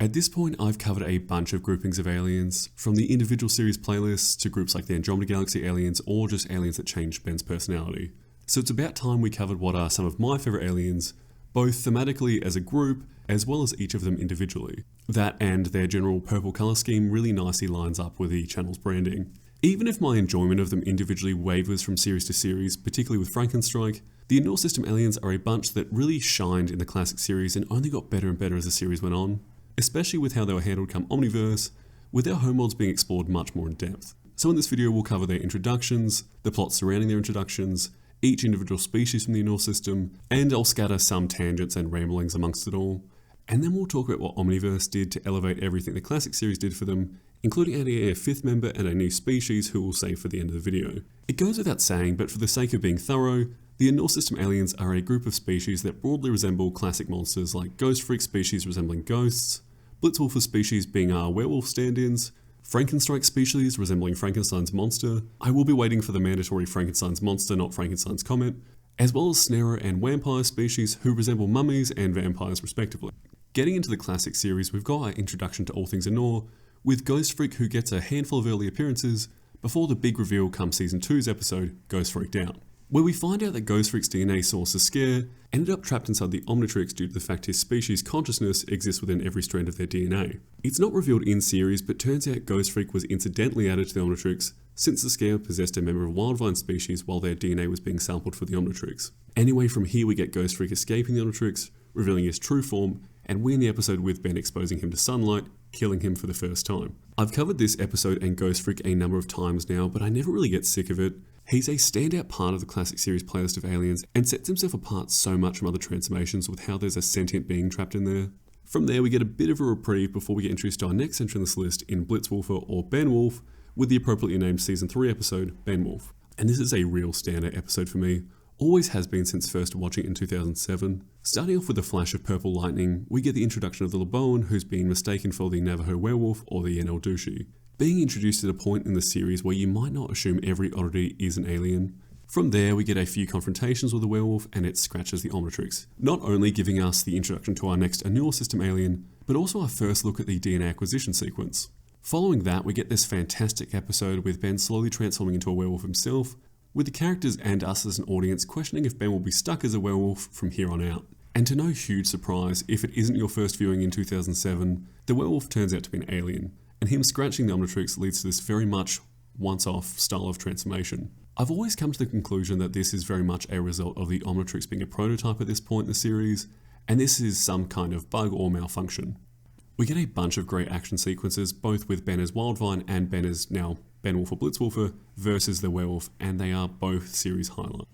At this point, I've covered a bunch of groupings of aliens, from the individual series playlists to groups like the Andromeda Galaxy aliens or just aliens that changed Ben's personality. So it's about time we covered what are some of my favourite aliens, both thematically as a group, as well as each of them individually. That and their general purple colour scheme really nicely lines up with the channel's branding. Even if my enjoyment of them individually wavers from series to series, particularly with Frankenstrike, the Anur system aliens are a bunch that really shined in the classic series and only got better and better as the series went on, especially with how they were handled come Omniverse, with their homeworlds being explored much more in depth. So in this video we'll cover their introductions, the plot surrounding their introductions, each individual species from the Anur system, and I'll scatter some tangents and ramblings amongst it all. And then we'll talk about what Omniverse did to elevate everything the classic series did for them, including adding a fifth member and a new species who we'll save for the end of the video. It goes without saying, but for the sake of being thorough, the Anur system aliens are a group of species that broadly resemble classic monsters like ghostfreaked species resembling ghosts, Blitzwolfer species being our werewolf stand-ins, Frankenstrike species resembling Frankenstein's monster. I will be waiting for the mandatory Frankenstein's monster, not Frankenstein's comet, as well as Snarrow and vampire species who resemble mummies and vampires respectively. Getting into the classic series, we've got our introduction to all things Anur, with Ghostfreak who gets a handful of early appearances before the big reveal come Season 2's episode, Ghostfreaked Out, where we find out that Ghostfreak's DNA source, Scare, ended up trapped inside the Omnitrix due to the fact his species' consciousness exists within every strand of their DNA. It's not revealed in series, but turns out Ghostfreak was incidentally added to the Omnitrix since the Scare possessed a member of Wildvine species while their DNA was being sampled for the Omnitrix. Anyway, from here we get Ghostfreak escaping the Omnitrix, revealing his true form, and we end the episode with Ben exposing him to sunlight, killing him for the first time. I've covered this episode and Ghostfreak a number of times now, but I never really get sick of it. He's a standout part of the classic series playlist of aliens and sets himself apart so much from other transformations with how there's a sentient being trapped in there. From there we get a bit of a reprieve before we get introduced to our next entry in this list in Blitzwolfer or benwolf, with the appropriately named Season 3 episode, Benwolf. And this is a real standout episode for me. Always has been since first watching it in 2007. Starting off with a flash of purple lightning, we get the introduction of the Leboan who's been mistaken for the Navajo werewolf or the Enel Dushi, being introduced at a point in the series where you might not assume every oddity is an alien. From there we get a few confrontations with the werewolf and it scratches the Omnitrix, not only giving us the introduction to our next Anur system alien, but also our first look at the DNA acquisition sequence. Following that we get this fantastic episode with Ben slowly transforming into a werewolf himself, with the characters and us as an audience questioning if Ben will be stuck as a werewolf from here on out. And to no huge surprise, if it isn't your first viewing in 2007, the werewolf turns out to be an alien, and him scratching the Omnitrix leads to this very much once-off style of transformation. I've always come to the conclusion that this is very much a result of the Omnitrix being a prototype at this point in the series, and this is some kind of bug or malfunction. We get a bunch of great action sequences, both with Ben as Wildvine and Ben as now Benwolf or Blitzwolfer versus the werewolf, and they are both series highlights.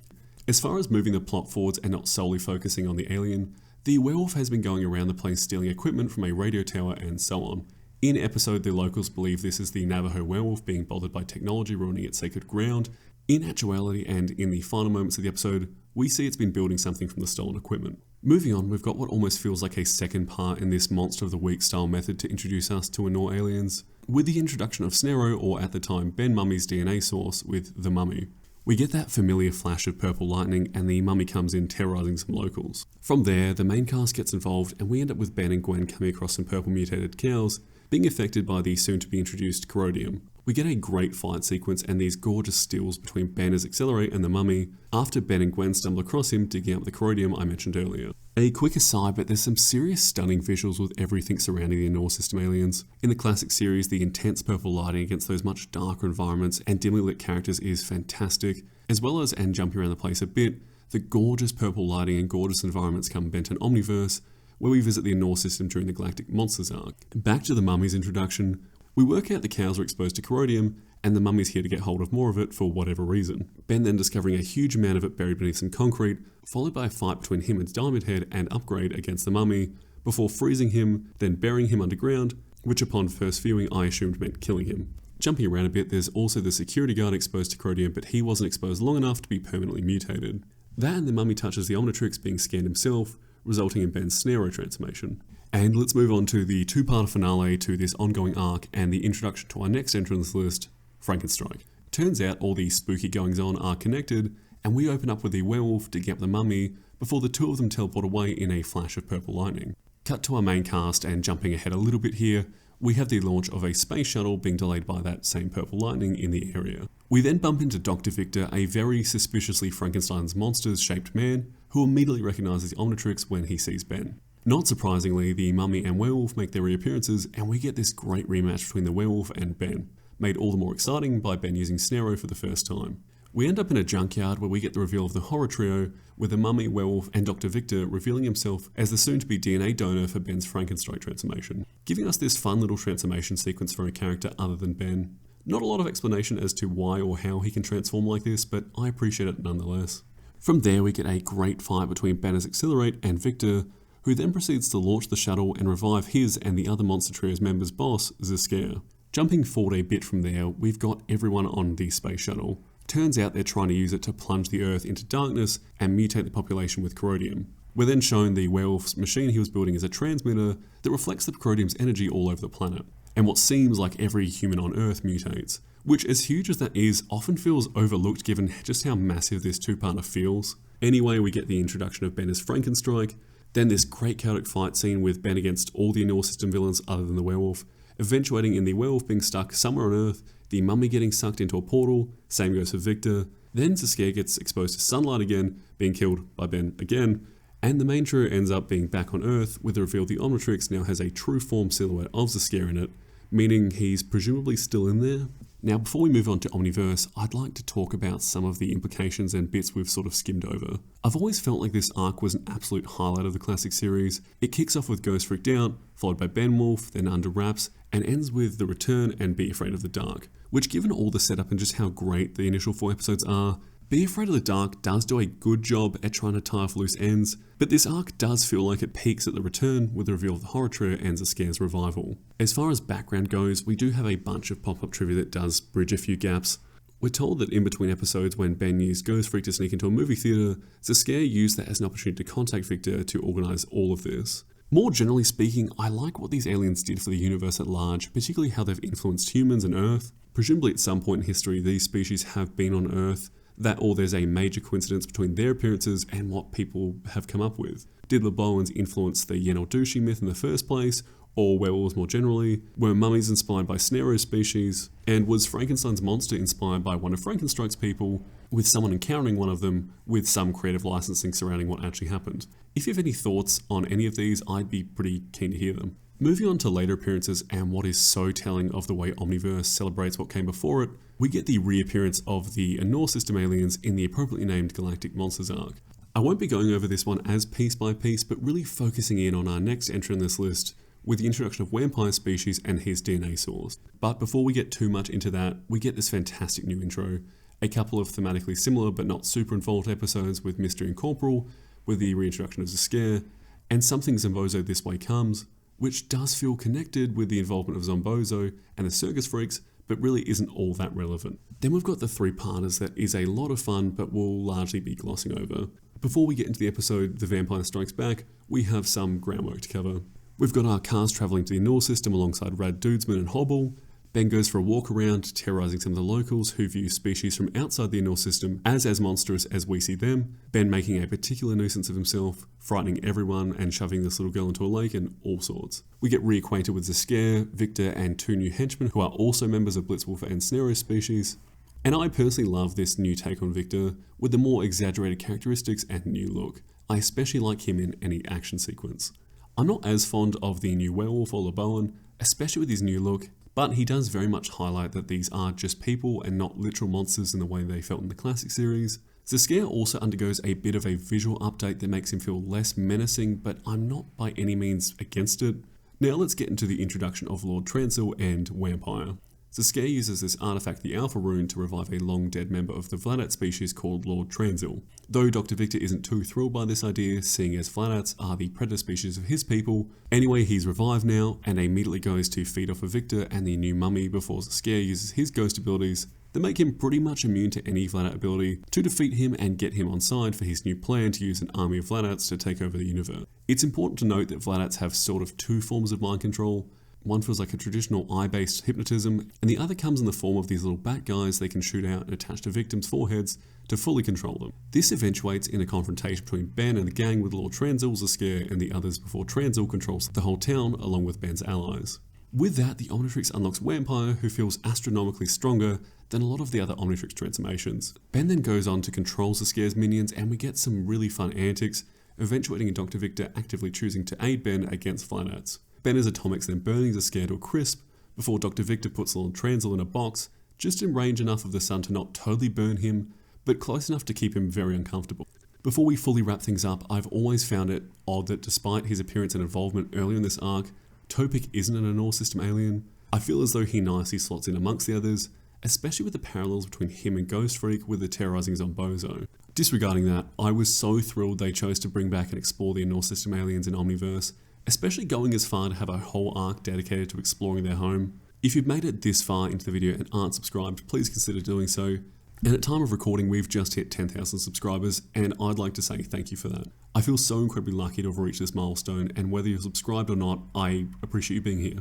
As far as moving the plot forwards and not solely focusing on the alien, the werewolf has been going around the place stealing equipment from a radio tower and so on. In episode, the locals believe this is the Navajo werewolf being bothered by technology ruining its sacred ground. In actuality, and in the final moments of the episode, we see it's been building something from the stolen equipment. Moving on, we've got what almost feels like a second part in this Monster of the Week style method to introduce us to Anur aliens, with the introduction of Snarrow, or at the time Ben Mummy's DNA source, with the Mummy. We get that familiar flash of purple lightning and the Mummy comes in terrorizing some locals. From there, the main cast gets involved and we end up with Ben and Gwen coming across some purple mutated cows, being affected by the soon-to-be introduced corrodium. We get a great fight sequence and these gorgeous stills between Ben as Accelerate and the Mummy, after Ben and Gwen stumble across him digging up the corrodium I mentioned earlier. A quick aside, but there's some serious stunning visuals with everything surrounding the Anur system aliens. In the classic series, the intense purple lighting against those much darker environments and dimly lit characters is fantastic, as well as, and jumping around the place a bit, the gorgeous purple lighting and gorgeous environments come bent in Omniverse, where we visit the Anur system during the Galactic Monsters arc. Back to the Mummy's introduction, we work out the cows are exposed to corrodium, and the Mummy's here to get hold of more of it for whatever reason. Ben then discovering a huge amount of it buried beneath some concrete, followed by a fight between him and Diamond Head and Upgrade against the Mummy, before freezing him, then burying him underground, which upon first viewing I assumed meant killing him. Jumping around a bit, there's also the security guard exposed to corrodium, but he wasn't exposed long enough to be permanently mutated. That and the Mummy touches the Omnitrix being scanned himself, resulting in Ben's Snarrow transformation. And let's move on to the two-part finale to this ongoing arc and the introduction to our next entrance list, Frankenstrike. Turns out all these spooky goings-on are connected, and we open up with the werewolf digging up the Mummy before the two of them teleport away in a flash of purple lightning. Cut to our main cast, and jumping ahead a little bit here, we have the launch of a space shuttle being delayed by that same purple lightning in the area. We then bump into Dr. Victor, a very suspiciously Frankenstein's monsters shaped man, who immediately recognises the Omnitrix when he sees Ben. Not surprisingly, the mummy and werewolf make their reappearances, and we get this great rematch between the werewolf and Ben, made all the more exciting by Ben using Snarrow for the first time. We end up in a junkyard where we get the reveal of the horror trio, with the mummy, werewolf, and Dr. Victor revealing himself as the soon-to-be DNA donor for Ben's Frankenstein transformation, giving us this fun little transformation sequence for a character other than Ben. Not a lot of explanation as to why or how he can transform like this, but I appreciate it nonetheless. From there we get a great fight between Banner's Accelerate and Victor, who then proceeds to launch the shuttle and revive his and the other Monster Trio's members' boss, Zeskare. Jumping forward a bit from there, we've got everyone on the space shuttle. Turns out they're trying to use it to plunge the Earth into darkness and mutate the population with corrodium. We're then shown the werewolf's machine he was building as a transmitter that reflects the corrodium's energy all over the planet. And what seems like every human on Earth mutates, which, as huge as that is, often feels overlooked given just how massive this two-parter feels. Anyway, we get the introduction of Ben as Frankenstrike, then this great chaotic fight scene with Ben against all the Anur system villains other than the werewolf, eventuating in the werewolf being stuck somewhere on Earth, the mummy getting sucked into a portal, same goes for Victor, then Zeskare gets exposed to sunlight again, being killed by Ben again, and the main trio ends up being back on Earth with the reveal the Omnitrix now has a true form silhouette of Zeskare in it, meaning he's presumably still in there. Now before we move on to Omniverse, I'd like to talk about some of the implications and bits we've sort of skimmed over. I've always felt like this arc was an absolute highlight of the classic series. It kicks off with Ghostfreaked Out, followed by benwolf, then Under Wraps, and ends with The Return and Be Afraid of the Dark, which given all the setup and just how great the initial 4 episodes are, Be Afraid of the Dark does do a good job at trying to tie off loose ends, but this arc does feel like it peaks at The Return with the reveal of the horror trio and Zeskare's revival. As far as background goes, we do have a bunch of pop-up trivia that does bridge a few gaps. We're told that in between episodes when Ben used Ghostfreak to sneak into a movie theatre, Zeskare used that as an opportunity to contact Victor to organise all of this. More generally speaking, I like what these aliens did for the universe at large, particularly how they've influenced humans and Earth. Presumably at some point in history these species have been on Earth, that or there's a major coincidence between their appearances and what people have come up with. Did Leboans influence the Yenaldushi myth in the first place, or werewolves more generally? Were mummies inspired by Snarrow's species? And was Frankenstein's monster inspired by one of Frankenstrike's people, with someone encountering one of them, with some creative licensing surrounding what actually happened? If you have any thoughts on any of these, I'd be pretty keen to hear them. Moving on to later appearances and what is so telling of the way Omniverse celebrates what came before it, we get the reappearance of the Anur system aliens in the appropriately named Galactic Monsters arc. I won't be going over this one as piece by piece, but really focusing in on our next entry on this list, with the introduction of Vampire species and his DNA source. But before we get too much into that, we get this fantastic new intro, a couple of thematically similar but not super involved episodes with Mystery and Corporal, with the reintroduction of Zeskare, and Something Zombozo This Way Comes, which does feel connected with the involvement of Zombozo and the circus freaks, but really isn't all that relevant. Then we've got the 3-parters that is a lot of fun, but we'll largely be glossing over. Before we get into the episode The Vampire Strikes Back, we have some groundwork to cover. We've got our cast travelling to the Anur system alongside Rad Dudesman and Hobble. Ben goes for a walk around, terrorising some of the locals who view species from outside the Anur system as monstrous as we see them. Ben making a particular nuisance of himself, frightening everyone and shoving this little girl into a lake and all sorts. We get reacquainted with Zeskare, Victor and 2 new henchmen who are also members of Blitzwolfer and Snarrow species. And I personally love this new take on Victor with the more exaggerated characteristics and new look. I especially like him in any action sequence. I'm not as fond of the new werewolf or Leboan, especially with his new look, but he does very much highlight that these are just people and not literal monsters in the way they felt in the classic series. Zeskare also undergoes a bit of a visual update that makes him feel less menacing, but I'm not by any means against it. Now let's get into the introduction of Lord Transil and Vampire. Zeskare uses this artifact, the Alpha Rune, to revive a long-dead member of the Vladat species called Lord Transil. Though Dr. Victor isn't too thrilled by this idea, seeing as Vladats are the predator species of his people. Anyway, he's revived now, and immediately goes to feed off of Victor and the new mummy before Zeskare uses his ghost abilities that make him pretty much immune to any Vladat ability to defeat him and get him on side for his new plan to use an army of Vladats to take over the universe. It's important to note that Vladats have sort of 2 forms of mind control. One feels like a traditional eye-based hypnotism, and the other comes in the form of these little bat guys they can shoot out and attach to victims' foreheads to fully control them. This eventuates in a confrontation between Ben and the gang with Lord Transil's a scare and the others before Transil controls the whole town along with Ben's allies. With that, the Omnitrix unlocks Vampire, who feels astronomically stronger than a lot of the other Omnitrix transformations. Ben then goes on to control the scare's minions, and we get some really fun antics, eventuating in Dr. Victor actively choosing to aid Ben against Flatheads. Ben is atomics then burning the scare to a crisp before Dr. Victor puts Lord Transil in a box, just in range enough of the sun to not totally burn him, but close enough to keep him very uncomfortable. Before we fully wrap things up, I've always found it odd that despite his appearance and involvement earlier in this arc, Topik isn't an Anur system alien. I feel as though he nicely slots in amongst the others, especially with the parallels between him and Ghostfreak with the terrorizing Zombozo. Disregarding that, I was so thrilled they chose to bring back and explore the Anur system aliens in Omniverse, especially going as far to have a whole arc dedicated to exploring their home. If you've made it this far into the video and aren't subscribed, please consider doing so. And at time of recording, we've just hit 10,000 subscribers, and I'd like to say thank you for that. I feel so incredibly lucky to have reached this milestone, and whether you're subscribed or not, I appreciate you being here.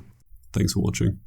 Thanks for watching.